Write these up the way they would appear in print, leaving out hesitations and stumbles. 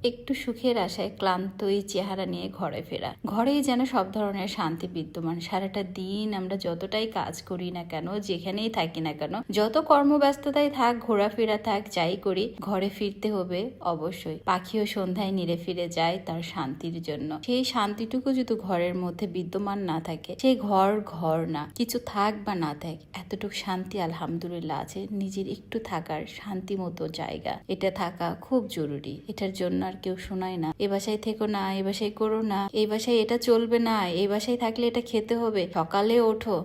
একটু সুখের আশায় ক্লান্ত এই চেহারা নিয়ে ঘরে ফেরা। ঘরেই যেন সব ধরনের শান্তি বিদ্যমান। সারাটা দিন আমরা যতটাই কাজ করি না কেন, যেখানেই থাকি না কেন, যত কর্মব্যস্ততায় থাক, ঘোরাফেরা থাক, যাই করি, ঘরে ফিরতে হবে অবশ্যই। পাখিও সন্ধ্যায় নিরে ফিরে যায় তার শান্তির জন্য। সেই শান্তিটুকু যদি ঘরের মধ্যে বিদ্যমান না থাকে, সেই ঘর ঘর না। কিছু থাক বা না থাক, এতটুকু শান্তি আলহামদুলিল্লাহ আছে। নিজের একটু থাকার শান্তি মতো জায়গা, এটা থাকা খুব জরুরি। এটার জন্য আর কেউ শোনায় না, এ বাসায় থেকো না, এ বাসায় করো না, এই বাসায় এটা চলবে না, এই বাসায় থাকলে এটা খেতে হবে, সকালে ওঠো।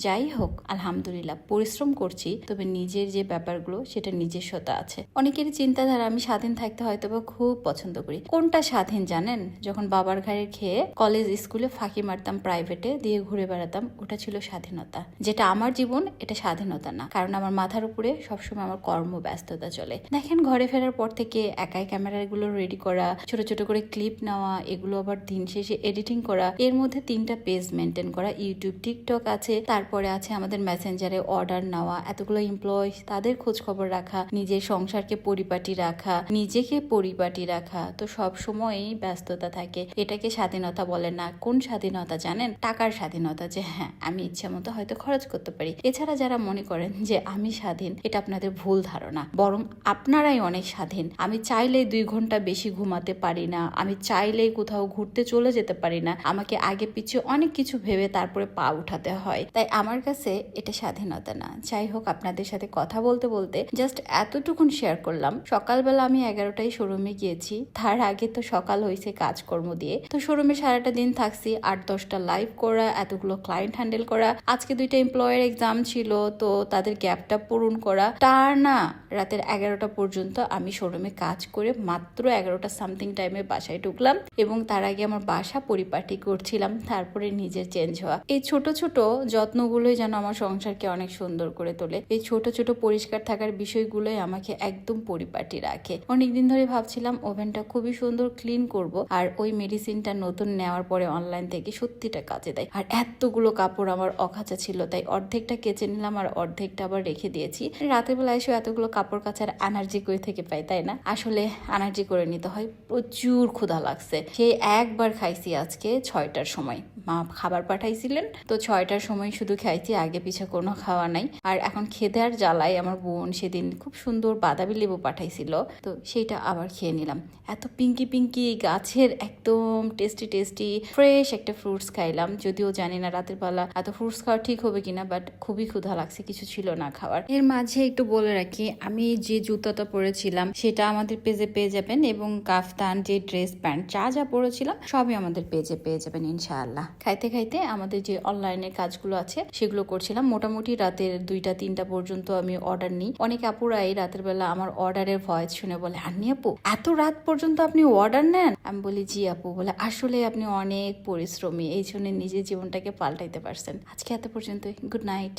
যাই হোক, আলহামদুলিল্লাহ পরিশ্রম করছি, তবে নিজের যে ব্যাপারগুলো সেটা নিজস্বতা আছে। অনেকেরই চিন্তাধারা আমি স্বাধীন থাকতে হয়তো বা খুব পছন্দ করি। কোনটা স্বাধীন জানেন? যখন বাবার ঘাড়ে খেয়ে কলেজ স্কুলে ফাঁকি মারতাম, প্রাইভেটে দিয়ে ঘুরে বেড়াতাম, ওটা ছিল স্বাধীনতা। যেটা আমার জীবন, এটা স্বাধীনতা না, কারণ আমার মাথার উপরে সবসময় আমার কর্মব্যস্ততা চলে। দেখেন, ঘরে ফেরার পর থেকে একাই ক্যামেরাগুলো রেডি করা, ছোট ছোট করে ক্লিপ নেওয়া, এগুলো আবার দিন শেষে এডিটিং করা, এর মধ্যে 3টা পেজ মেনটেন করা, ইউটিউব, টিকটক আছে, তারপরে আছে আমাদের মেসেঞ্জারে অর্ডার নেওয়া, এতগুলো এমপ্লয়, তাদের খোঁজ খবর রাখা, নিজের সংসারকে পরিপাটি রাখা, নিজেকে পরিপাটি রাখা, তো সব সময়ই ব্যস্ততা থাকে। এটাকে স্বাধীনতা বলে না। কোন স্বাধীনতা জানেন? টাকার স্বাধীনতা, যে হ্যাঁ আমি ইচ্ছা মতো হয়তো খরচ করতে পারি। এছাড়া যারা মনে করেন যে আমি স্বাধীন, এটা আপনাদের ভুল ধারণা। বরং আপনারাই অনেক স্বাধীন। আমি চাইলেই 2 ঘন্টা বেশি ঘুমাতে পারি না, আমি চাইলেই কোথাও ঘুরতে চলে যেতে পারি না, আমাকে আগে পিছিয়ে অনেক কিছু ভেবে তারপরে পা উঠাতে হয়। তাই আমার কাছে এটা স্বাধীনতা না। যাই হোক, আপনাদের সাথে কথা বলতে বলতে জাস্ট এতটুকুন শেয়ার করলাম। সকালবেলা আমি 11টায় শোরুমে গিয়েছি, তার আগে তো সকাল হয়েছে কাজকর্ম দিয়ে। তো শোরুমে সারাটা দিন থাকছি, 8-10টা লাইভ করা, এতগুলো ক্লায়েন্ট হ্যান্ডেল করা, আজকে 2টা এমপ্লয়ের এক্সাম ছিল, তো তাদের গ্যাপটা পূরণ করা, তার না রাতের 11টা পর্যন্ত আমি শোরুমে কাজ করে মাত্র 11টা সামথিং টাইমে বাসায় ঢুকলাম, এবং তার আগে আমার বাসা পরিপাটি করছিলাম, তারপরে নিজের চেঞ্জ হওয়া। এই ছোট ছোট যত্নগুলোই যেন আমার সংসারকে অনেক সুন্দর করে তোলে। এই ছোট ছোট পরিষ্কার থাকার বিষয়গুলোই আমাকে একদম পরিপাটি রাখে। অনেকদিন ধরে ভাবছিলাম ওভেনটা খুবই সুন্দর ক্লিন করব, আর ওই মেডিসিনটা নতুন নেওয়ার পরে অনলাইন থেকে সত্যিটা কাজে দেয়। আর এতগুলো কাপড় আমার অকাচা ছিল, তাই অর্ধেকটা কেচে নিলাম আর অর্ধেকটা আবার রেখে দিয়েছি। রাতের বেলা এসে এতগুলো কাপড় কাচার এনার্জি কই থেকে পাই, তাই না? আসলে এনার্জি করে নিতে হয়। প্রচুর ক্ষুধা লাগছে, সে একবার খাইছি আজকে 6টার সময়। মা খাবার পাঠাইছিলেন, তো 6টার সময় শুধু খাইছি, আগে পিছে কোনো খাওয়া নাই। আর এখন খেতে আর জ্বালাই, আমার বোন সেদিন খুব সুন্দর বাদামি লেবু পাঠাইছিল, তো সেইটা আবার খেয়ে নিলাম। এত পিঙ্কি পিঙ্কি গাছের একদম টেস্টি টেস্টি ফ্রেশ একটা ফ্রুটস খাইলাম। যদিও জানি না রাতের বেলা এত ফ্রুটস খাওয়া ঠিক হবে কিনা, বাট খুবই ক্ষুধা লাগছে, কিছু ছিল না খাওয়ার। এর মাঝে একটু বলে রাখি, আমি যে জুতাটা পরেছিলাম সেটা আমাদের পেজে পেয়ে যাবেন, এবং কাফতান, যে ড্রেস, প্যান্ট, যা যা পরেছিলাম সবই আমাদের পেজে পেয়ে যাবেন ইনশাআল্লাহ। খাইতে খাইতে আমাদের যে অনলাইনে কাজগুলো আছে সেগুলো করছিলাম। মোটামুটি রাতের 2টা-3টা পর্যন্ত আমি অর্ডার নিই। অনেক আপুরাই রাতের বেলা আমার অর্ডারের ভয়েস শুনে বলে, আন্নি আপু এত রাত পর্যন্ত আপনি অর্ডার নেন? আমি বলি জি আপু। বলে আসলে আপনি অনেক পরিশ্রমী, এই জন্য নিজের জীবনটাকে পাল্টাইতে পারছেন। আজকে এত পর্যন্তই। Good night.